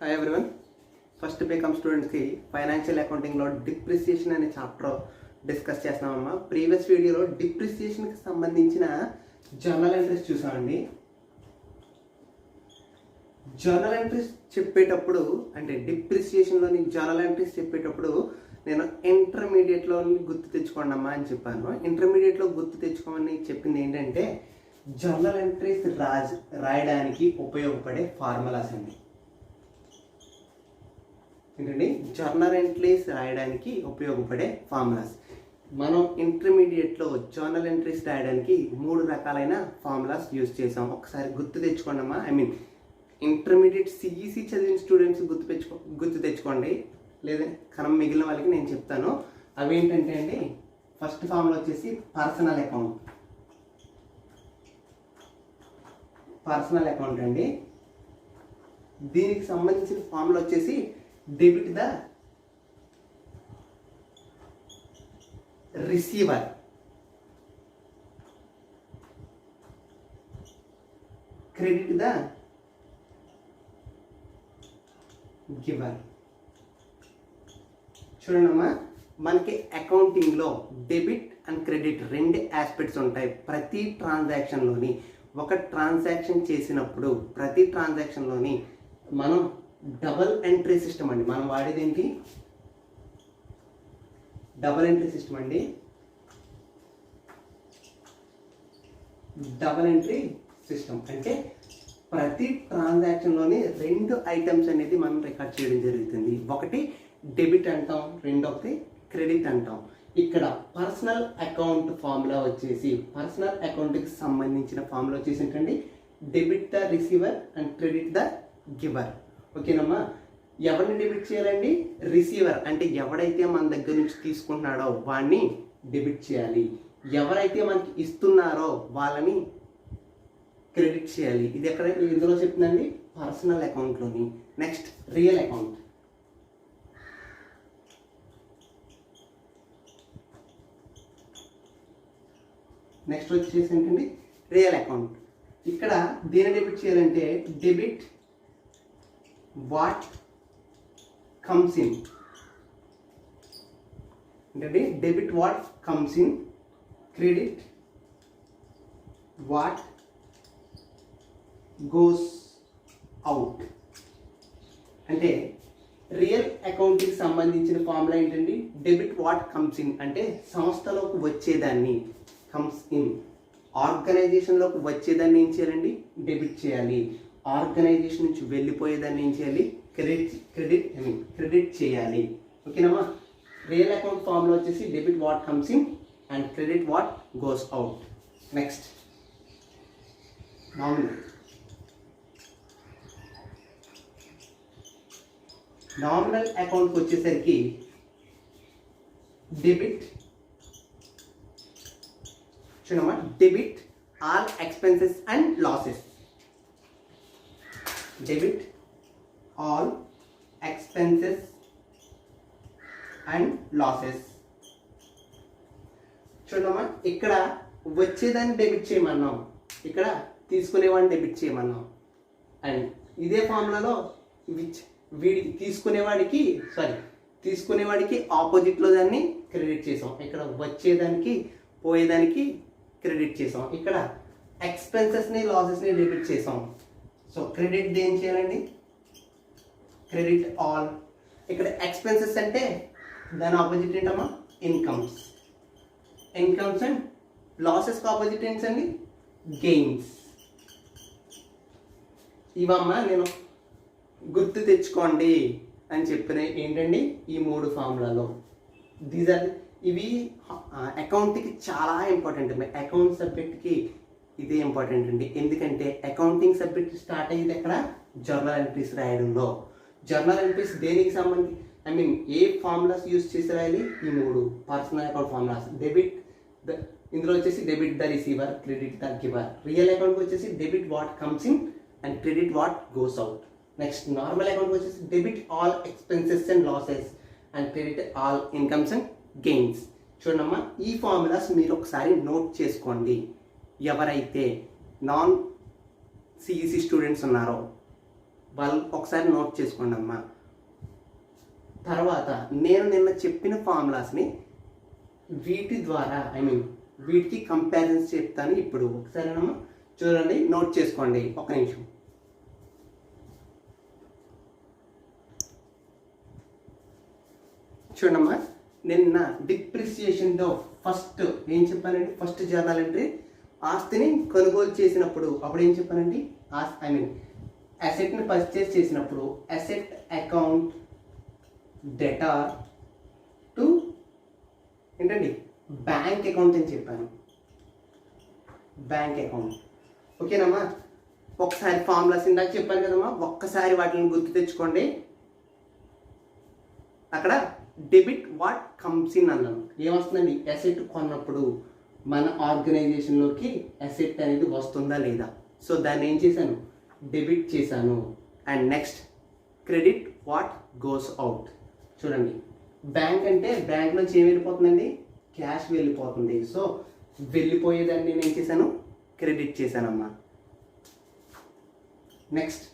Hi everyone. First BCom స్టూడెంట్స్కి financial అకౌంటింగ్లో depreciation అనే చాప్టర్ డిస్కస్ చేస్తున్నామమ్మా. ప్రీవియస్ వీడియోలో డిప్రిసియేషన్కి సంబంధించిన జర్నల్ ఎంట్రీస్ చూసామండి. జర్నల్ ఎంట్రీస్ చెప్పేటప్పుడు అంటే డిప్రిసియేషన్లోని జర్నల్ ఎంట్రీస్ చెప్పేటప్పుడు నేను ఇంటర్మీడియట్లో గుర్తు తెచ్చుకోండి అమ్మా అని చెప్పాను. ఇంటర్మీడియట్లో గుర్తు తెచ్చుకోమని చెప్పింది ఏంటంటే జర్నల్ ఎంట్రీస్ రాయడానికి ఉపయోగపడే ఫార్ములాస్ అండి. ఏంటండి జర్నల్ ఎంట్రీస్ రాయడానికి ఉపయోగపడే ఫార్ములాస్. మనం ఇంటర్మీడియట్లో జర్నల్ ఎంట్రీస్ రాయడానికి 3 రకాలైన ఫార్ములాస్ యూజ్ చేసాం. ఒకసారి గుర్తు తెచ్చుకోండి అమ్మా. ఇంటర్మీడియట్ సిఈసి చదివిన స్టూడెంట్స్ గుర్తు తెచ్చుకోండి, లేదా కనం మిగిలిన వాళ్ళకి నేను చెప్తాను. అవి ఏంటంటే అండి, ఫస్ట్ ఫార్ములా వచ్చేసి పర్సనల్ అకౌంట్ అండి. దీనికి సంబంధించిన ఫార్ములా వచ్చేసి debit the receiver, credit the giver. చూడండమ్మా, మనకి అకౌంటింగ్లో డెబిట్ అండ్ క్రెడిట్ 2 ఆస్పెక్ట్స్ ఉంటాయి ప్రతి ట్రాన్సాక్షన్లోని. ఒక ట్రాన్సాక్షన్ చేసినప్పుడు ప్రతి ట్రాన్సాక్షన్లోని మనం డబల్ ఎంట్రీ సిస్టమ్ అండి. మనం వాడేది ఏంటి? డబల్ ఎంట్రీ సిస్టమ్ అండి. డబల్ ఎంట్రీ సిస్టమ్ అంటే ప్రతి ట్రాన్సాక్షన్లోని 2 ఐటమ్స్ అనేది మనం రికార్డ్ చేయడం జరుగుతుంది. ఒకటి డెబిట్ అంటాం, రెండోది క్రెడిట్ అంటాం. ఇక్కడ పర్సనల్ అకౌంట్ ఫార్ములా వచ్చేసి పర్సనల్ అకౌంట్కి సంబంధించిన ఫార్ములా వచ్చేసి ఏంటండి, debit the receiver and credit the giver. ఓకేనమ్మా. ఎవరిని డెబిట్ చేయాలండి? రిసీవర్ అంటే ఎవడైతే మన దగ్గర నుంచి తీసుకుంటున్నాడో వాడిని డెబిట్ చేయాలి. ఎవరైతే మనకి ఇస్తున్నారో వాళ్ళని క్రెడిట్ చేయాలి. ఇది ఎక్కడ ఇందులో చెప్తుందండి? పర్సనల్ అకౌంట్లోని. Next real account. నెక్స్ట్ వచ్చేసి ఏంటండి, రియల్ అకౌంట్. ఇక్కడ దేని డెబిట్ చేయాలంటే డెబిట్ వాట్ కమ్స్ ఇన్. అంటే debit what comes in, credit what goes out. అంటే రియల్ అకౌంట్కి సంబంధించిన ఫార్ములా ఏంటండి, డెబిట్ వాట్ కమ్స్ ఇన్ అంటే సంస్థలోకి వచ్చేదాన్ని, కమ్స్ ఇన్. ఆర్గనైజేషన్లోకి వచ్చేదాన్ని ఏం చేయాలండి? డెబిట్ చేయాలి. ఆర్గనైజేషన్ నుంచి వెళ్ళిపోయేదాన్ని ఏం చేయాలి? క్రెడిట్ చేయాలి. ఓకేనమ్మా. రియల్ అకౌంట్ ఫార్ములా వచ్చేసి debit what comes in and credit what goes out. Next nominal అకౌంట్కి వచ్చేసరికి డెబిట్, చూడమ్మా, debit all expenses and losses. Debit all expenses and losses. చూడమ్మా, ఇక్కడ వచ్చేదాన్ని డెబిట్ చేయమన్నాం, ఇక్కడ తీసుకునేవాడిని డెబిట్ చేయమన్నాం. అండ్ ఇదే ఫార్ములాలో తీసుకునేవాడికి ఆపోజిట్లో దాన్ని క్రెడిట్ చేసాం. ఇక్కడ వచ్చేదానికి పోయేదానికి క్రెడిట్ చేసాం. ఇక్కడ ఎక్స్పెన్సెస్ని లాసెస్ని డెబిట్ చేసాం. సో క్రెడిట్ దేని చేయాలండి? Credit all. ఇక్కడ ఎక్స్పెన్సెస్ అంటే దాని ఆపోజిట్ ఏంటమ్మా? ఇన్కమ్స్ అండ్ లాసెస్కి ఆపోజిట్ ఏంటండి? గెయిన్స్. ఇవమ్మా నేను గుర్తు తెచ్చుకోండి అని చెప్పిన ఏంటండి ఈ 3 ఫార్ములాలో. ఇవి అకౌంట్కి చాలా ఇంపార్టెంట్. అకౌంట్ సబ్జెక్ట్కి ఇదే ఇంపార్టెంట్ అండి. ఎందుకంటే అకౌంటింగ్ సబ్జెక్ట్ స్టార్ట్ అయ్యేది ఎక్కడ? జర్నల్ ఎంట్రీస్ రాయడంలో. జర్నల్ ఎంట్రీస్ దేనికి సంబంధించి ఏ ఫార్ములాస్ యూజ్ చేసి రాయాలి? ఈ 3 పర్సనల్ అకౌంట్ ఫార్ములాస్. ఇందులో వచ్చేసి debit the receiver, credit the giver. Real అకౌంట్కి వచ్చేసి debit what comes in and credit what goes out. Next normal అకౌంట్కి వచ్చేసి debit all expenses and losses and credit all incomes and gains. చూడమ్మా, ఈ formulas మీరు ఒకసారి నోట్ చేసుకోండి. ఎవరైతే నాన్ సిఈసి స్టూడెంట్స్ ఉన్నారో వాళ్ళు ఒకసారి నోట్ చేసుకోండి అమ్మా. తర్వాత నేను నిన్న చెప్పిన ఫార్ములాస్ని వీటి ద్వారా వీటికి కంపారిజన్స్ చెప్తాను ఇప్పుడు. ఒకసారినమ్మా చూడండి, నోట్ చేసుకోండి ఒక నిమిషం. చూడమ్మా, నిన్న డిప్రిసియేషన్లో ఫస్ట్ ఏం చెప్పానండి? ఫస్ట్ జర్నల్ ఎంట్రీ ఆస్తిని కొనుగోలు చేసినప్పుడు అప్పుడు ఏం చెప్పానండి? అసెట్ని పర్చేస్ చేసినప్పుడు అసెట్ అకౌంట్ డెటార్ టు ఏంటండి బ్యాంక్ అకౌంట్ అని చెప్పాను. బ్యాంక్ అకౌంట్ ఓకేనమ్మా. ఒకసారి ఫార్ములాస్ ఇందాక చెప్పాను కదమ్మా, ఒక్కసారి వాటిని గుర్తు తెచ్చుకోండి. అక్కడ డెబిట్ వాట్ కమ్స్ ఇన్ అన్నాను. ఏమొస్తుందండి? అసెట్ కొన్నప్పుడు మన ఆర్గనైజేషన్లోకి అసెట్ అనేది వస్తుందా లేదా. సో దాన్ని ఏం చేశాను? డెబిట్ చేశాను. And next credit what goes out. చూడండి, బ్యాంక్ అంటే బ్యాంక్ నుంచి ఏం వెళ్ళిపోతుందండి? క్యాష్ వెళ్ళిపోతుంది. సో వెళ్ళిపోయేదాన్ని నేను ఏం చేశాను? క్రెడిట్ చేశానమ్మా. నెక్స్ట్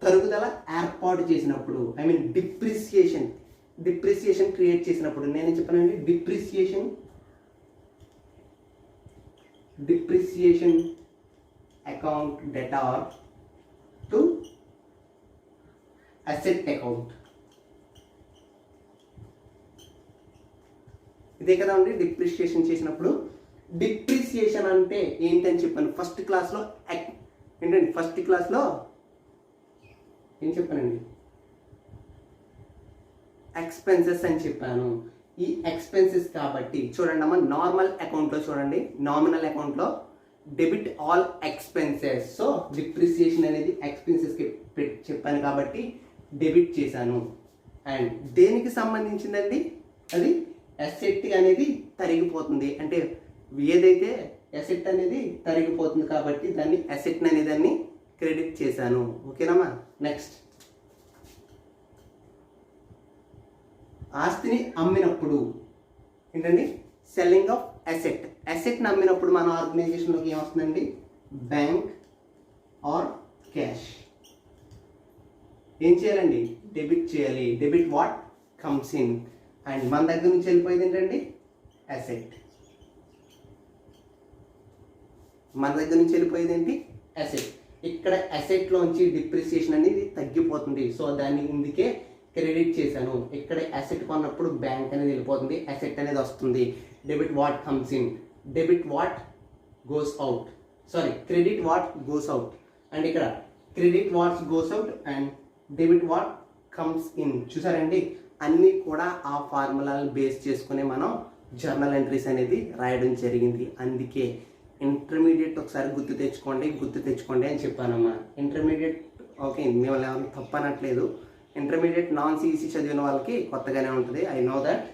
తరుగుదల ఏర్పాటు చేసినప్పుడు డిప్రిసియేషన్ క్రియేట్ చేసినప్పుడు నేనేం చెప్పానండి? Depreciation account debtor to asset account. ఇదే కదా అండి డిప్రిసియేషన్ చేసినప్పుడు. డిప్రిసియేషన్ అంటే ఏంటని చెప్పాను ఫస్ట్ క్లాస్లో. ఏంటండి ఫస్ట్ క్లాస్లో ఏం చెప్పానండి? ఎక్స్పెన్సెస్ అని చెప్పాను. ఈ ఎక్స్పెన్సెస్ కాబట్టి చూడండి అమ్మ, నార్మల్ అకౌంట్లో చూడండి, నామినల్ అకౌంట్లో debit all expenses. So depreciation అనేది ఎక్స్పెన్సెస్కి చెప్పాను కాబట్టి డెబిట్ చేశాను. అండ్ దేనికి సంబంధించిందండి? అది అసెట్ అనేది తరిగిపోతుంది. అంటే ఏదైతే అసెట్ అనేది తరిగిపోతుంది కాబట్టి దాన్ని అసెట్ అనే దాన్ని క్రెడిట్ చేశాను. ఓకేనమ్మా. నెక్స్ట్ ఆస్తిని అమ్మినప్పుడు ఏంటండి? Selling of asset. అసెట్ని అమ్మినప్పుడు మన ఆర్గనైజేషన్లోకి ఏమొస్తుందండి? Bank or cash. ఏం చేయాలండి? డెబిట్ చేయాలి. Debit what comes in. And మన దగ్గర నుంచి వెళ్ళిపోయేది ఏంటండి? అసెట్. మన దగ్గర నుంచి వెళ్ళిపోయేది ఏంటి? అసెట్. ఇక్కడ అసెట్లోంచి డిప్రిసియేషన్ అనేది తగ్గిపోతుంది. సో దాన్ని ఇందుకే క్రెడిట్ చేశాను. ఇక్కడ అసెట్ కొన్నప్పుడు బ్యాంక్ అనేది వెళ్ళిపోతుంది, అసెట్ అనేది వస్తుంది. Debit what comes in, debit what goes out. Credit what goes out. And ఇక్కడ credit what goes out and debit what comes in. చూసారండి, అన్నీ కూడా ఆ ఫార్ములాలను బేస్ చేసుకుని మనం జర్నల్ ఎంట్రీస్ అనేది రాయడం జరిగింది. అందుకే ఇంటర్మీడియట్ ఒకసారి గుర్తు తెచ్చుకోండి అని చెప్పానమ్మా. ఇంటర్మీడియట్ ఓకే, మిమ్మల్ని ఎవరు తప్పనట్లేదు. ఇంటర్మీడియట్ నాన్ సిఈసి చదివిన వాళ్ళకి కొత్తగానే ఉంటుంది, ఐ నో దట్.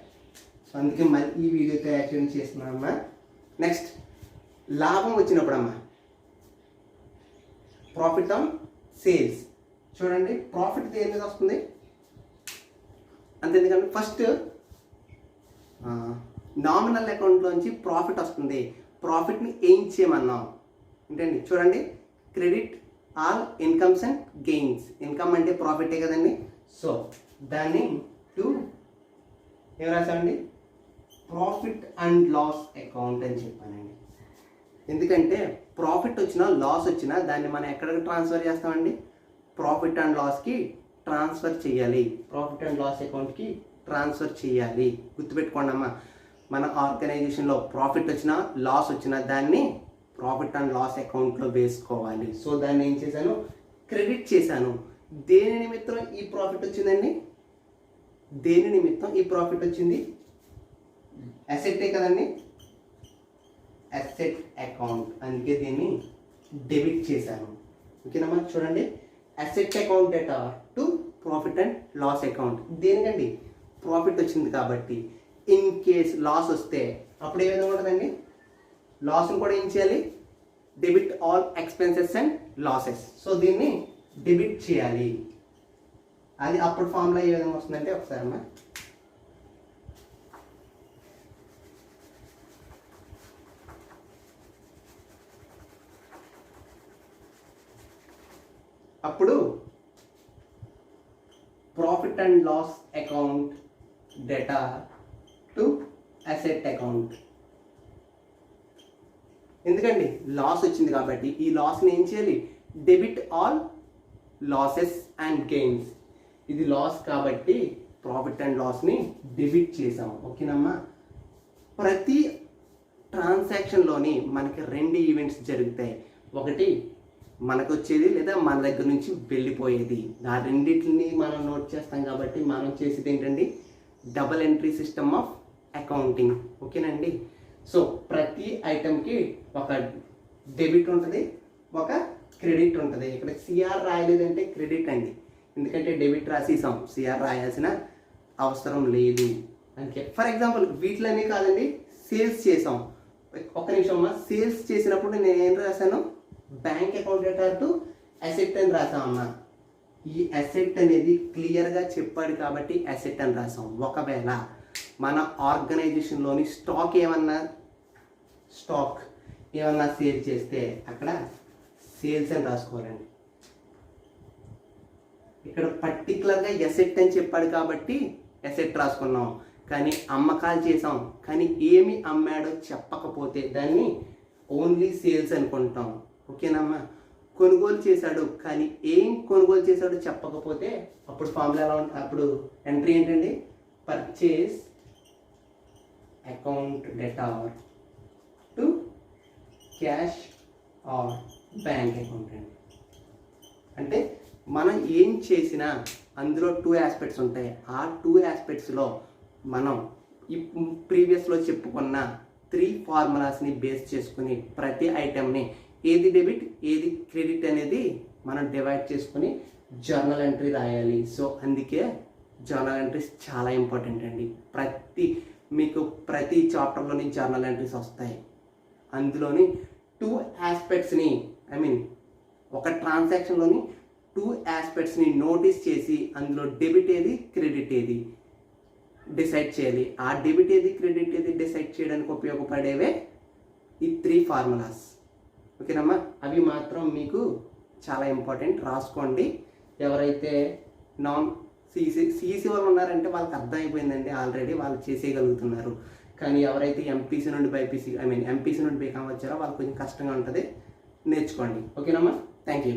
సో అందుకే మళ్ళీ ఈ వీడియో తయారు చేయడం చేస్తున్నానమ్మా. నెక్స్ట్ లాభం వచ్చినప్పుడు అమ్మా, ప్రాఫిట్ ఆన్ సేల్స్. చూడండి, ప్రాఫిట్ దేని మీద వస్తుంది? అంతేందుకంటే ఫస్ట్ నామినల్ అకౌంట్లోంచి ప్రాఫిట్ వస్తుంది. ప్రాఫిట్ని ఏం చేయమన్నాం ఏంటండి? చూడండి, credit all incomes and gains. Income అంటే ప్రాఫిటే కదండి. సో దాన్ని టు ఏం రాసామండి? ప్రాఫిట్ అండ్ లాస్ అకౌంట్ అని చెప్పానండి. ఎందుకంటే ప్రాఫిట్ వచ్చినా లాస్ వచ్చినా దాన్ని మనం ఎక్కడికి ట్రాన్స్ఫర్ చేస్తామండి? ప్రాఫిట్ అండ్ లాస్కి ట్రాన్స్ఫర్ చేయాలి. ప్రాఫిట్ అండ్ లాస్ అకౌంట్కి ట్రాన్స్ఫర్ చేయాలి. గుర్తుపెట్టుకోండి అమ్మా, మన ఆర్గనైజేషన్లో ప్రాఫిట్ వచ్చినా లాస్ వచ్చినా దాన్ని ప్రాఫిట్ అండ్ లాస్ అకౌంట్లో వేసుకోవాలి. సో దాన్ని ఏం చేశాను? క్రెడిట్ చేశాను. దేని నిమిత్తం ఈ ప్రాఫిట్ వచ్చిందండి? దేని నిమిత్తం ఈ ప్రాఫిట్ వచ్చింది? అసెట్టే కదండి, అసెట్ అకౌంట్. అందుకే దీన్ని డెబిట్ చేశాను. ఓకేనమ్మా. చూడండి, asset account data to profit and loss account. దేనికండి? ప్రాఫిట్ వచ్చింది కాబట్టి. ఇన్ కేస్ లాస్ వస్తే అప్పుడు ఏ విధంగా ఉంటుందండి? లాస్ని కూడా ఏం చేయాలి? Debit all expenses and losses. So దీన్ని డెబిట్ చేయాలి. అది అప్పుడు ఫార్ములా ఏ విధంగా వస్తుందంటే ఒకసారి అమ్మా, అప్పుడు profit and loss account data to asset account. ఎందుకండి లాస్ వచ్చింది కాబట్టి ఈ లాస్ని ఏం చేయాలి, debit all losses and gains. ఇది లాస్ కాబట్టి ప్రాఫిట్ అండ్ లాస్ని డెబిట్ చేసాం. ఓకేనమ్మా. ప్రతి ట్రాన్సాక్షన్లోని మనకి 2 ఈవెంట్స్ జరుగుతాయి. ఒకటి మనకు వచ్చేది లేదా మన దగ్గర నుంచి వెళ్ళిపోయేది. ఆ రెండింటిని మనం నోట్ చేస్తాం కాబట్టి మనం చేసేది ఏంటండి, double entry system of accounting. ఓకేనండి. సో ప్రతి ఐటెంకి ఒక డెబిట్ ఉంటుంది, ఒక క్రెడిట్ ఉంటుంది. ఇక్కడ సిఆర్ రాయలేదంటే క్రెడిట్ అండి, ఎందుకంటే డెబిట్ రాసేసాం, సిఆర్ రాయాల్సిన అవసరం లేదు. అంటే ఫర్ ఎగ్జాంపుల్ వీటిలోనే కాదండి, సేల్స్ చేసాం. ఒక్క నిమిషం అమ్మా. సేల్స్ చేసినప్పుడు నేను ఏం రాశాను, bank account data to asset అని రాసామమ్మా. ఈ అసెట్ అనేది క్లియర్గా చెప్పాడు కాబట్టి అసెట్ అని రాసాం. ఒకవేళ మన ఆర్గనైజేషన్లోని స్టాక్ ఏమన్నా సేల్ చేస్తే అక్కడ సేల్స్ అని రాసుకోవాలండి. ఇక్కడ పర్టికులర్గా ఎసెట్ అని చెప్పాడు కాబట్టి ఎసెట్ రాసుకున్నాం. కానీ అమ్మకాలు చేసాం, కానీ ఏమి అమ్మాడో చెప్పకపోతే దాన్ని ఓన్లీ సేల్స్ అనుకుంటాం. ఓకేనమ్మా. కొనుగోలు చేశాడు కానీ ఏం కొనుగోలు చేశాడో చెప్పకపోతే అప్పుడు ఫార్ములా ఎలా ఉంటుంది, అప్పుడు ఎంట్రీ ఏంటండి, purchase account data to cash or bank account అండి. అంటే మనం ఏం చేసినా అందులో 2 ఆస్పెక్ట్స్ ఉంటాయి. ఆ 2 ఆస్పెక్ట్స్లో మనం ఈ ప్రీవియస్లో చెప్పుకున్న 3 ఫార్ములాస్ని బేస్ చేసుకుని ప్రతి ఐటెంని ఏది డెబిట్ ఏది క్రెడిట్ అనేది మనం డివైడ్ చేసుకుని జర్నల్ ఎంట్రీ రాయాలి. సో అందుకే జర్నల్ ఎంట్రీస్ చాలా ఇంపార్టెంట్ అండి. మీకు ప్రతి చాప్టర్లోని జర్నల్ ఎంట్రీస్ వస్తాయి. అందులోని 2 ఆస్పెక్ట్స్ని ఒక ట్రాన్సాక్షన్లోని 2 ఆస్పెక్ట్స్ని నోటీస్ చేసి అందులో డెబిట్ ఏది క్రెడిట్ ఏది డిసైడ్ చేయాలి. ఆ డెబిట్ ఏది క్రెడిట్ ఏది డిసైడ్ చేయడానికి ఉపయోగపడేవే ఈ 3 ఫార్ములాస్. ఓకేనమ్మా. అవి మాత్రం మీకు చాలా ఇంపార్టెంట్, రాసుకోండి. ఎవరైతే నాన్ సిఈసి వాళ్ళు ఉన్నారంటే వాళ్ళకి అర్థమైపోయిందండి ఆల్రెడీ, వాళ్ళు చేసేయగలుగుతున్నారు. కానీ ఎవరైతే ఎంపీసీ నుండి బైపీసీ ఎంపీసీ నుండి బీకామ్ వచ్చారో వాళ్ళకి కొంచెం కష్టంగా ఉంటుంది, నేర్చుకోండి. ఓకేనమ్మా. Thank you.